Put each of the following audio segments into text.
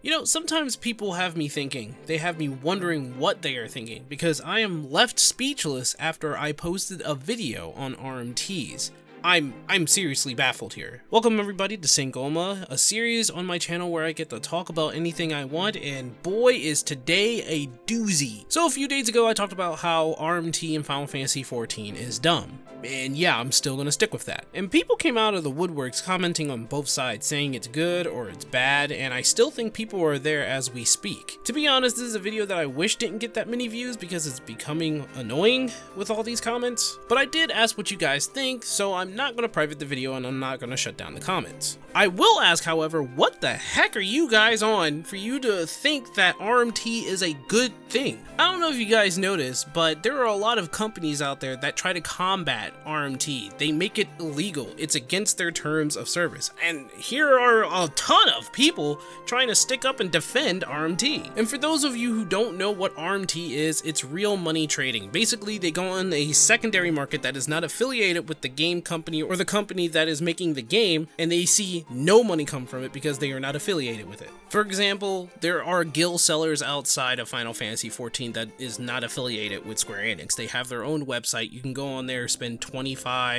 You know, sometimes people have me thinking, they have me wondering what they are thinking, because I am left speechless after I posted a video on RMTs. I'm seriously baffled here. Welcome everybody to Sangoma, a series on my channel where I get to talk about anything I want, and boy is today a doozy. So a few days ago I talked about how RMT in Final Fantasy XIV is dumb. And yeah, I'm still gonna stick with that. And people came out of the woodworks commenting on both sides, saying it's good or it's bad, and I still think people are there as we speak. To be honest, this is a video that I wish didn't get that many views because it's becoming annoying with all these comments. But I did ask what you guys think, so I'm not gonna private the video and I'm not gonna shut down the comments. I will ask, however, what the heck are you guys on for you to think that RMT is a good thing? I don't know if you guys noticed, but there are a lot of companies out there that try to combat RMT. They make it illegal. It's against their terms of service. And here are a ton of people trying to stick up and defend RMT. And for those of you who don't know what RMT is, it's real money trading. Basically, they go on a secondary market that is not affiliated with the game company or the company that is making the game, and they see no money come from it because they are not affiliated with it. For example, there are guild sellers outside of Final Fantasy XIV that is not affiliated with Square Enix. They have their own website. You can go on there, spend $25,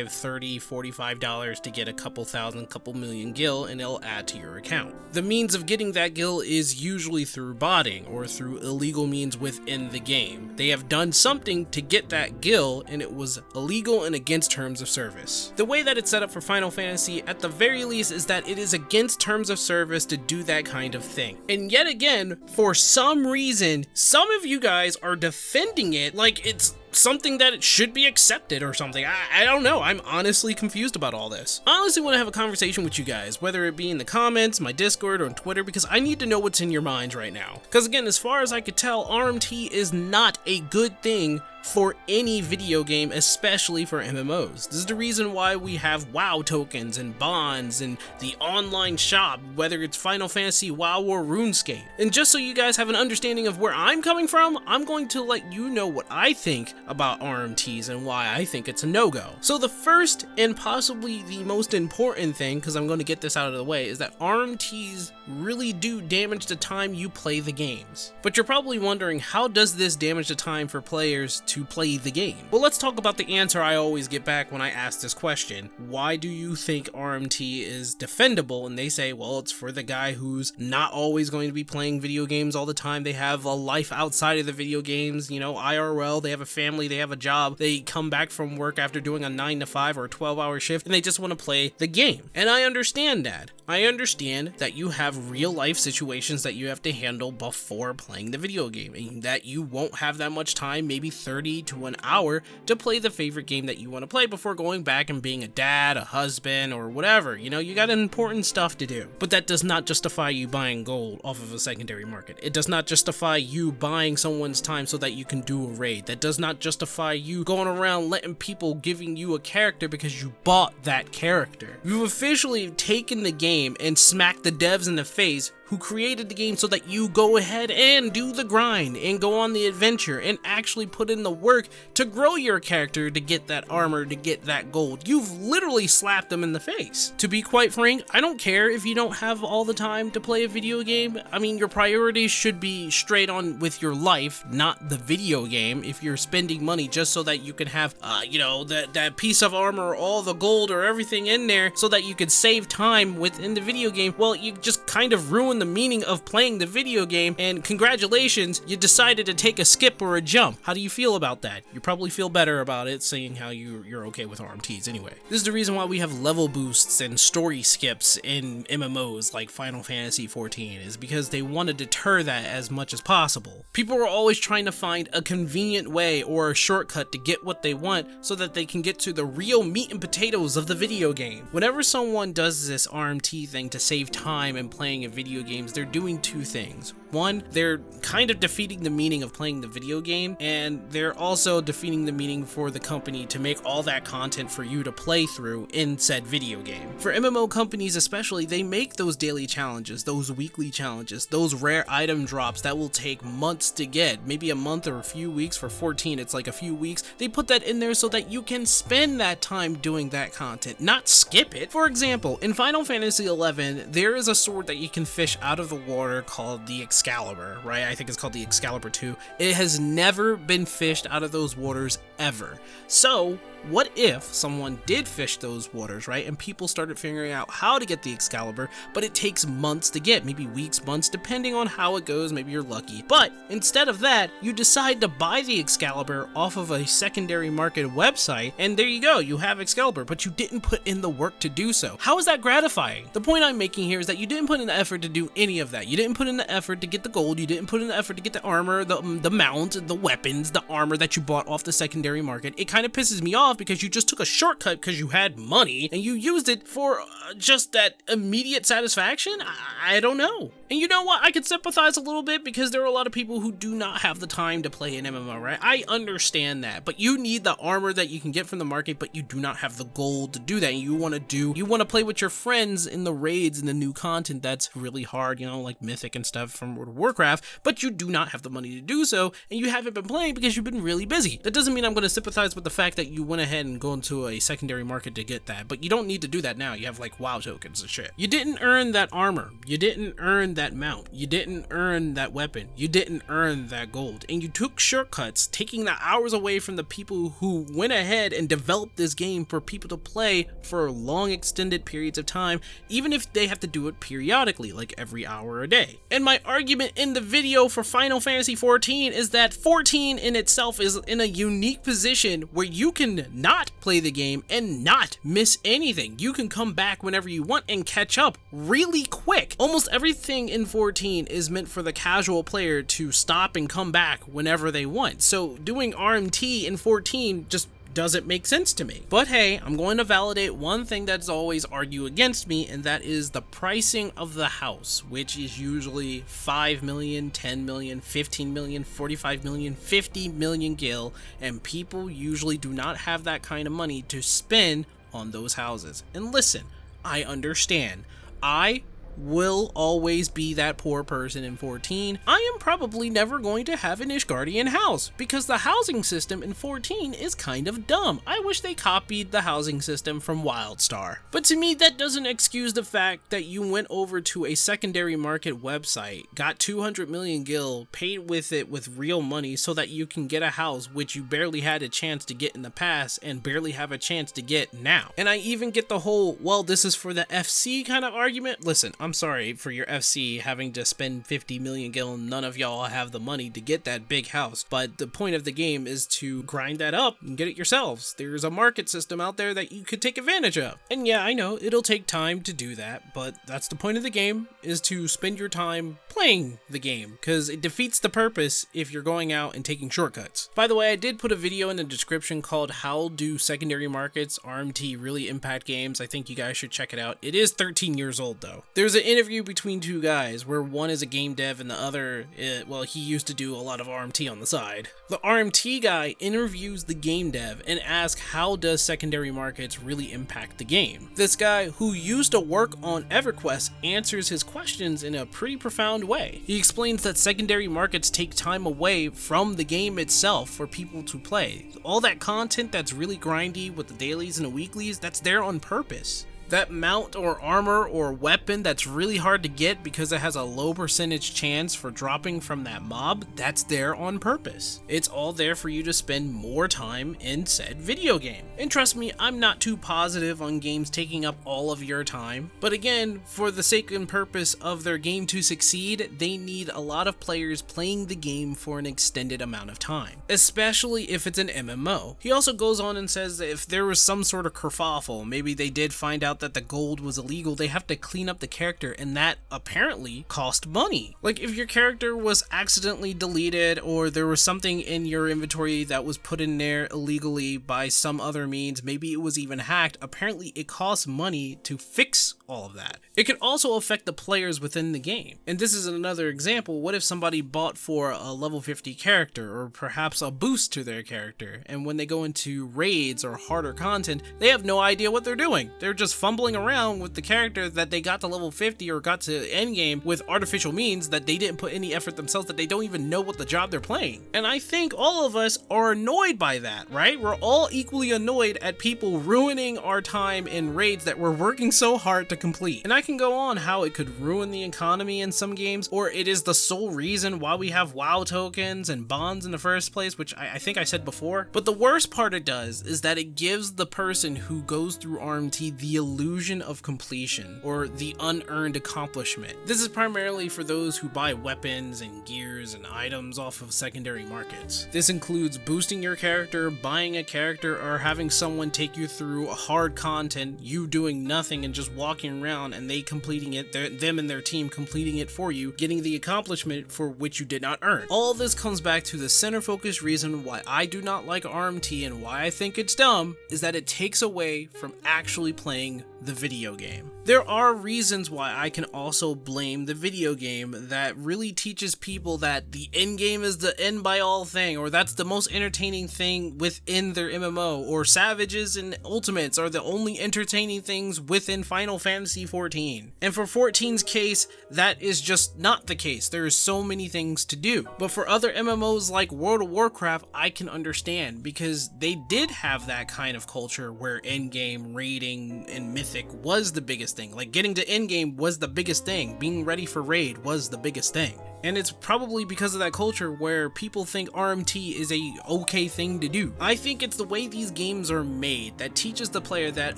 $30, $45 to get a couple thousand, couple million gil, and it'll add to your account. The means of getting that gil is usually through botting or through illegal means within the game. They have done something to get that gil, and it was illegal and against terms of service. The way that it's set up for Final Fantasy, at the very least, is that it is against terms of service to do that kind of thing. And yet again, for some reason, some of you guys are defending it like it's something that it should be accepted or something. I don't know. I'm honestly confused about all this. I honestly want to have a conversation with you guys, whether it be in the comments, my Discord, or on Twitter, because I need to know what's in your minds right now. Because again, as far as I could tell, RMT is not a good thing for any video game, especially for MMOs. This is the reason why we have WoW tokens and bonds and the online shop, whether it's Final Fantasy, WoW, or RuneScape. And just so you guys have an understanding of where I'm coming from, I'm going to let you know what I think about RMTs and why I think it's a no-go. So the first and possibly the most important thing, because I'm going to get this out of the way, is that RMTs really do damage the time you play the games. But you're probably wondering, how does this damage the time for players to play the game? Well, let's talk about the answer I always get back when I ask this question. Why do you think RMT is defendable? And they say, well, it's for the guy who's not always going to be playing video games all the time. They have a life outside of the video games, you know, IRL, they have a family, they have a job, they come back from work after doing a 9 to 5 or a 12-hour shift, and they just want to play the game. And I understand that. I understand that you have real life situations that you have to handle before playing the video game, and that you won't have that much time, maybe 30 to an hour, to play the favorite game that you want to play before going back and being a dad, a husband, or whatever. You know, you got important stuff to do. But that does not justify you buying gold off of a secondary market. It does not justify you buying someone's time so that you can do a raid. That does not justify you going around letting people giving you a character because you bought that character. You've officially taken the game and smacked the devs in the face who created the game so that you go ahead and do the grind and go on the adventure and actually put in the work to grow your character, to get that armor, to get that gold. You've literally slapped them in the face. To be quite frank, I don't care if you don't have all the time to play a video game. I mean, your priorities should be straight on with your life, not the video game. If you're spending money just so that you can have, you know, that piece of armor, or all the gold or everything in there so that you could save time within the video game, well, you just kind of ruin the meaning of playing the video game, and congratulations, you decided to take a skip or a jump. How do you feel about that? You probably feel better about it, seeing how you're okay with RMTs anyway. This is the reason why we have level boosts and story skips in MMOs like Final Fantasy XIV, is because they want to deter that as much as possible. People are always trying to find a convenient way or a shortcut to get what they want so that they can get to the real meat and potatoes of the video game. Whenever someone does this RMT thing to save time in playing a video game, they're doing two things. One, they're kind of defeating the meaning of playing the video game, and they're also defeating the meaning for the company to make all that content for you to play through in said video game. For MMO companies especially, they make those daily challenges, those weekly challenges, those rare item drops that will take months to get, maybe a month or a few weeks. For 14, it's like a few weeks. They put that in there so that you can spend that time doing that content, not skip it. For example, in Final Fantasy XI, there is a sword that you can fish out of the water called the Excalibur, right? I think it's called the Excalibur 2. It has never been fished out of those waters ever. So what if someone did fish those waters, right? And people started figuring out how to get the Excalibur, but it takes months to get, maybe weeks, months, depending on how it goes, maybe you're lucky. But instead of that, you decide to buy the Excalibur off of a secondary market website, and there you go, you have Excalibur, but you didn't put in the work to do so. How is that gratifying? The point I'm making here is that you didn't put in the effort to do any of that. You didn't put in the effort to get the gold, you didn't put in the effort to get the armor, the mount, the weapons, the armor that you bought off the secondary market. It kind of pisses me off because you just took a shortcut because you had money and you used it for just that immediate satisfaction. I don't know. And you know what? I could sympathize a little bit because there are a lot of people who do not have the time to play an MMO, right? I understand that, but you need the armor that you can get from the market, but you do not have the gold to do that. And you want to play with your friends in the raids and the new content that's really hard, you know, like Mythic and stuff from World of Warcraft, but you do not have the money to do so, and you haven't been playing because you've been really busy. That doesn't mean I'm going to sympathize with the fact that you went ahead and go into a secondary market to get that, but you don't need to do that now. You have like WoW tokens and shit. You didn't earn that armor. You didn't earn that mount. You didn't earn that weapon. You didn't earn that gold. And you took shortcuts, taking the hours away from the people who went ahead and developed this game for people to play for long extended periods of time, even if they have to do it periodically, like every hour a day. And my argument in the video for Final Fantasy XIV is that 14 in itself is in a unique position where you can not play the game and not miss anything. You can come back whenever you want and catch up really quick. Almost everything in 14 is meant for the casual player to stop and come back whenever they want. So doing RMT in 14 just doesn't make sense to me. But hey, I'm going to validate one thing that's always argue against me, and that is the pricing of the house, which is usually 5 million, 10 million, 15 million, 45 million, 50 million gil, and people usually do not have that kind of money to spend on those houses. And listen, I understand. I will always be that poor person in 14. I am probably never going to have an Ishgardian house because the housing system in 14 is kind of dumb. I wish they copied the housing system from WildStar. But to me, that doesn't excuse the fact that you went over to a secondary market website, got 200 million gil, paid with it with real money so that you can get a house which you barely had a chance to get in the past and barely have a chance to get now. And I even get the whole, well, this is for the FC kind of argument. Listen, I'm sorry for your FC having to spend 50 million gil and none of y'all have the money to get that big house, but the point of the game is to grind that up and get it yourselves. There's a market system out there that you could take advantage of. And yeah, I know it'll take time to do that, but that's the point of the game, is to spend your time playing the game, because it defeats the purpose if you're going out and taking shortcuts. By the way, I did put a video in the description called How Do Secondary Markets RMT Really Impact Games. I think you guys should check it out. It is 13 years old though. There's an interview between two guys where one is a game dev and the other, well, he used to do a lot of RMT on the side. The RMT guy interviews the game dev and asks how does secondary markets really impact the game. This guy, who used to work on EverQuest, answers his questions in a pretty profound way. He explains that secondary markets take time away from the game itself for people to play. All that content that's really grindy with the dailies and the weeklies, that's there on purpose. That mount or armor or weapon that's really hard to get because it has a low percentage chance for dropping from that mob, that's there on purpose. It's all there for you to spend more time in said video game. And trust me, I'm not too positive on games taking up all of your time, but again, for the sake and purpose of their game to succeed, they need a lot of players playing the game for an extended amount of time, especially if it's an MMO. He also goes on and says that if there was some sort of kerfuffle, maybe they did find out that the gold was illegal, they have to clean up the character, and that apparently cost money. Like if your character was accidentally deleted or there was something in your inventory that was put in there illegally by some other means, maybe it was even hacked, apparently it costs money to fix all of that. It could also affect the players within the game. And this is another example. What if somebody bought for a level 50 character or perhaps a boost to their character, and when they go into raids or harder content, they have no idea what they're doing. They're just fumbling around with the character that they got to level 50 or got to endgame with artificial means that they didn't put any effort themselves, that they don't even know what the job they're playing. And I think all of us are annoyed by that, right? We're all equally annoyed at people ruining our time in raids that we're working so hard to complete. And I can go on how it could ruin the economy in some games, or it is the sole reason why we have WoW tokens and bonds in the first place, which I think I said before. But the worst part it does is that it gives the person who goes through RMT the illusion of completion, or the unearned accomplishment. This is primarily for those who buy weapons and gears and items off of secondary markets. This includes boosting your character, buying a character, or having someone take you through hard content, you doing nothing and just walking around and they completing it, them and their team completing it for you, getting the accomplishment for which you did not earn. All this comes back to the center focused reason why I do not like RMT and why I think it's dumb, is that it takes away from actually playing the video game. There are reasons why I can also blame the video game that really teaches people that the end game is the end by all thing, or that's the most entertaining thing within their MMO, or Savages and Ultimates are the only entertaining things within Final Fantasy XIV. And for 14's case, that is just not the case. There are so many things to do. But for other MMOs like World of Warcraft, I can understand, because they did have that kind of culture where endgame raiding and mythic was the biggest thing. Like, getting to endgame was the biggest thing. Being ready for raid was the biggest thing. And it's probably because of that culture where people think RMT is a okay thing to do. I think it's the way these games are made that teaches the player that,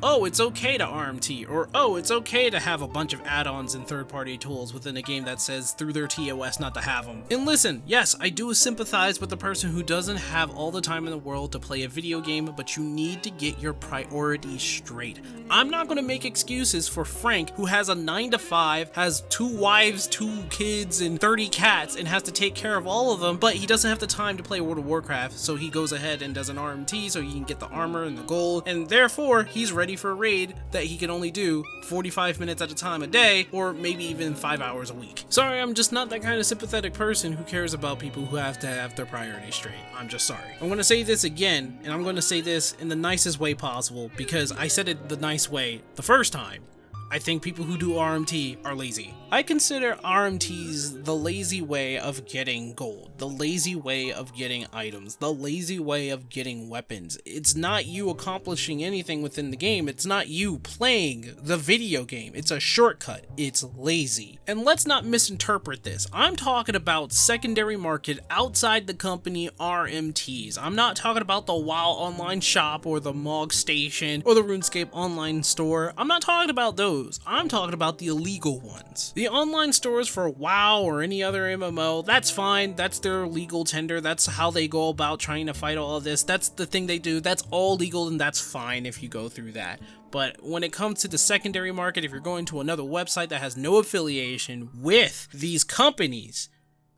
oh, it's okay to RMT, or oh, it's okay to have a bunch of add-ons and third-party tools within a game that says through their TOS not to have them. And listen, yes, I do sympathize with the person who doesn't have all the time in the world to play a video game, but you need to get your priorities straight. I'm not going to make excuses for Frank, who has a 9-to-5, has 2 wives, 2 kids, and 30 cats, and has to take care of all of them, but he doesn't have the time to play World of Warcraft, so he goes ahead and does an RMT so he can get the armor and the gold, and therefore he's ready for a raid that he can only do 45 minutes at a time a day, or maybe even 5 hours a week. Sorry, I'm just not that kind of sympathetic person who cares about people who have to have their priorities straight. I'm just sorry. I'm going to say this again, and I'm going to say this in the nicest way possible, because I said it the nice way the first time. I think people who do RMT are lazy. I consider RMTs the lazy way of getting gold, the lazy way of getting items, the lazy way of getting weapons. It's not you accomplishing anything within the game. It's not you playing the video game. It's a shortcut. It's lazy. And let's not misinterpret this. I'm talking about secondary market outside the company RMTs. I'm not talking about the WoW online shop or the MOG station or the RuneScape online store. I'm not talking about those. I'm talking about the illegal ones. The online stores for WoW or any other MMO, that's fine. That's their legal tender. That's how they go about trying to fight all of this. That's the thing they do. That's all legal, and that's fine if you go through that. But when it comes to the secondary market, if you're going to another website that has no affiliation with these companies,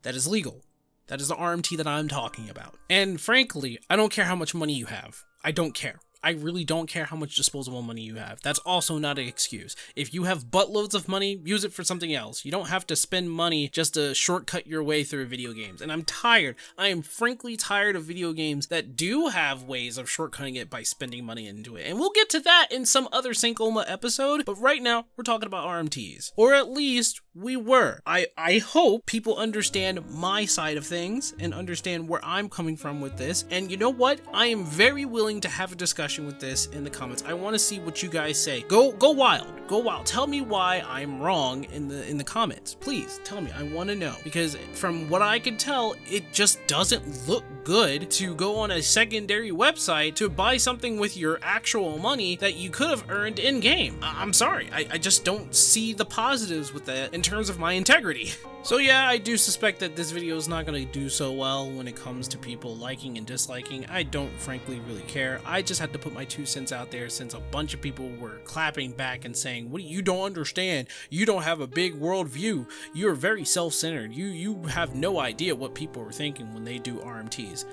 that is legal. That is the RMT that I'm talking about. And frankly, I don't care how much money you have. I don't care. I really don't care how much disposable money you have. That's also not an excuse. If you have buttloads of money, use it for something else. You don't have to spend money just to shortcut your way through video games. And I'm tired. I am frankly tired of video games that do have ways of shortcutting it by spending money into it. And we'll get to that in some other Syncoma episode, but right now we're talking about RMTs. Or at least we were. I hope people understand my side of things and understand where I'm coming from with this. And you know what? I am very willing to have a discussion with this in the comments. I want to see what you guys say. Go wild. Go wild. Tell me why I'm wrong in the comments. Please tell me. I want to know, because from what I can tell, it just doesn't look good to go on a secondary website to buy something with your actual money that you could have earned in game. I'm sorry. I just don't see the positives with that in terms of my integrity. So yeah, I do suspect that this video is not going to do so well when it comes to people liking and disliking. I don't frankly really care. I just had to put my 2 cents out there since a bunch of people were clapping back and saying, "What, you don't understand. You don't have a big world view. You're very self-centered. You have no idea what people are thinking when they do RMTs."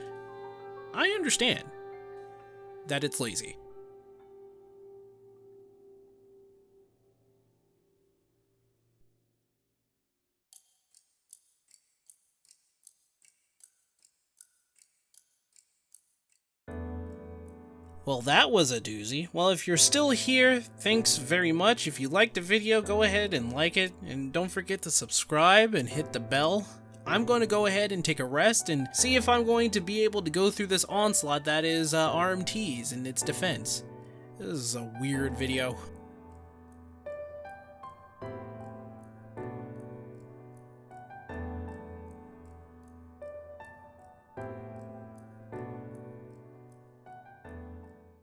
I understand that it's lazy. Well, that was a doozy. Well, if you're still here, thanks very much. If you liked the video, go ahead and like it, and don't forget to subscribe and hit the bell. I'm going to go ahead and take a rest and see if I'm going to be able to go through this onslaught that is RMTs and its defense. This is a weird video.